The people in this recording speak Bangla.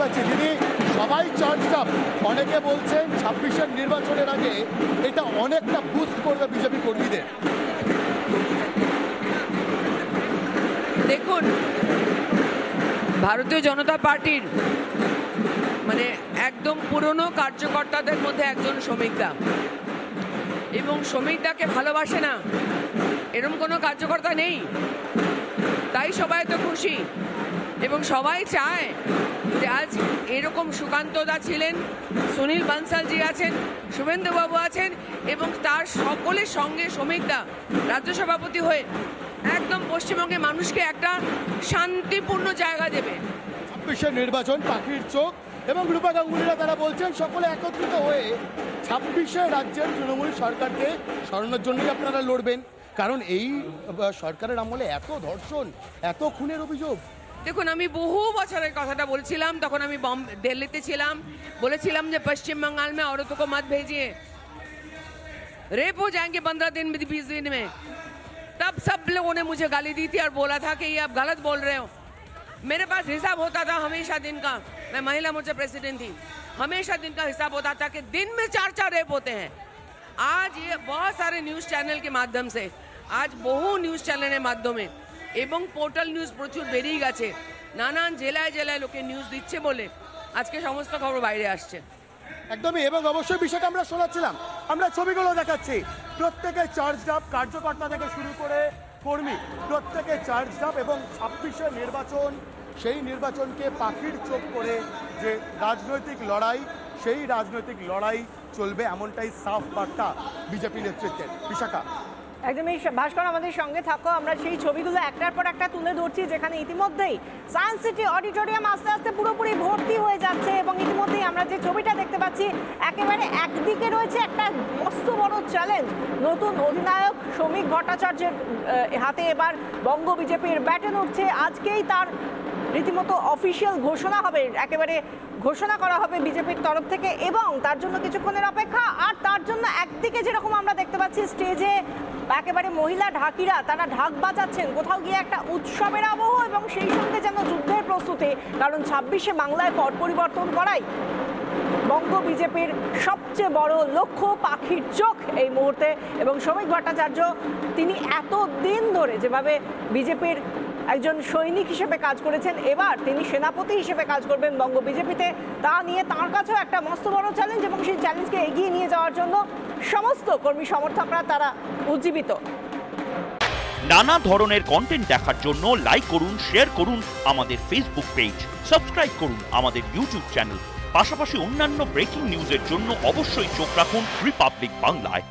পাচ্ছি দিদি সবাই চার্জড আপ। অনেকে বলছেন 26-এর নির্বাচনের আগে এটা অনেকটা বুস্ট করবে বিজেপি কর্মীদের। দেখুন, ভারতীয় জনতা পার্টির মানে একদম পুরনো কার্যকর্তাদের মধ্যে একজন শ্রমিক দা, এবং শ্রমিক দাকে ভালোবাসে না এরকম কোনো কার্যকর্তা নেই। তাই সবাই তো খুশি এবং সবাই চায় যে আজ এরকম সুকান্ত দা ছিলেন, সুনীল বানসালজি আছেন, শুভেন্দুবাবু আছেন এবং তার সকলের সঙ্গে শ্রমিক দা রাজ্য সভাপতি হয়ে একদম পশ্চিমবঙ্গের মানুষকে একটা শান্তিপূর্ণ জায়গা দেবে। 26-এর নির্বাচন পাখির চোখ এবং রূপা গাঙ্গুলিরা তারা বলছেন সকলে একত্রিত হয়ে 26-এ রাজ্যের তৃণমূল সরকারকে সরানোর জন্যই আপনারা লড়বেন, কারণ এই সরকারের আমলে এত ধর্ষণ, এত খুনের অভিযোগ। দেখুন, আমি বহু বছরের কথাটা বলছিলাম, তখন আমি দিল্লিতে ছিলাম, বলেছিলাম যে পশ্চিম बंगाल में औरतों को मत भेजिए, रेप हो जाएंगे 15 दिन में 20 दिन में। तब सब लोगों ने मुझे गाली दी थी और बोला था कि ये आप गलत बोल रहे हो। मेरे पास हिसाब होता था हमेशा दिन का, मैं महिला मोर्चा प्रेसिडेंट थी, हमेशा दिन का हिसाब होता था कि दिन में 4 रेप होते हैं। आज ये बहुत सारे न्यूज़ चैनल के माध्यम से, आज বহু নিউজ চ্যানেলের মাধ্যমে এবং পোর্টাল নিউজ প্রচুর বেরিয়ে গেছে, নানান জেলায় জেলায় লোকে নিউজ দিচ্ছে বলে আজকে সমস্ত খবর বাইরে আসছে। একদমই, এবং অবশ্যই বিষয়টা আমরা শোনাচ্ছিলাম, আমরা ছবিগুলো দেখাচ্ছি, প্রত্যেকে চার্জড আপ, কার্যকর্তা থেকে শুরু করে কর্মী প্রত্যেকে চার্জড আপ, এবং 26-এর নির্বাচন, সেই নির্বাচনকে পাখির চোখ করে যে রাজনৈতিক লড়াই, সেই রাজনৈতিক লড়াই চলবে এমনটাই সাফ বার্তা বিজেপি নেতৃত্বের। বিশাখা, একদমই ভাস্কর, আমাদের সঙ্গে থাকো। আমরা সেই ছবিগুলো একটার পর একটা তুলে ধরছি, যেখানে ইতিমধ্যেই সায়েন্স সিটি অডিটোরিয়াম আস্তে আস্তে পুরোপুরি ভর্তি হয়ে যাচ্ছে এবং ইতিমধ্যেই আমরা যে ছবিটা দেখতে পাচ্ছি, একেবারে একদিকে রয়েছে একটা মস্ত বড় চ্যালেঞ্জ। নতুন অধিনায়ক শ্রমিক ভট্টাচার্যের হাতে এবার বঙ্গ বিজেপির ব্যাটন উঠছে। আজকেই তার রীতিমতো অফিসিয়াল ঘোষণা হবে, একেবারে ঘোষণা করা হবে বিজেপির তরফ থেকে, এবং তার জন্য কিছুক্ষণের অপেক্ষা। আর তার জন্য একদিকে যেরকম আমরা দেখতে পাচ্ছি স্টেজে একেবারে মহিলা ঢাকিরা তারা ঢাক বাজাচ্ছেন, কোথাও গিয়ে একটা উৎসবের আবহ এবং সেই সঙ্গে যেন যুদ্ধের প্রস্তুতি, কারণ 26-এ বাংলায় পট পরিবর্তন করাই বঙ্গ বিজেপির সবচেয়ে বড় লক্ষ্য, পাখির চোখ এই মুহূর্তে। এবং শ্রমিক ভট্টাচার্য তিনি এতদিন ধরে যেভাবে বিজেপির একজন সৈনিক হিসেবে কাজ করেছেন, এবার তিনি সেনাপতি হিসেবে কাজ করবেন বঙ্গ বিজেপিতে, তা নিয়ে তার কাছেও একটা মস্ত বড় চ্যালেঞ্জ, এবং সেই চ্যালেঞ্জকে এগিয়ে নিয়ে যাওয়ার জন্য সমস্ত কর্মী সমর্থকরা তারা উজ্জীবিত। নানা ধরনের কন্টেন্ট দেখার জন্য লাইক করুন, শেয়ার করুন আমাদের ফেসবুক পেজ, সাবস্ক্রাইব করুন আমাদের ইউটিউব চ্যানেল। পাশাপাশি অন্যান্য ব্রেকিং নিউজের জন্য অবশ্যই চোখ রাখুন রিপাবলিক বাংলায়।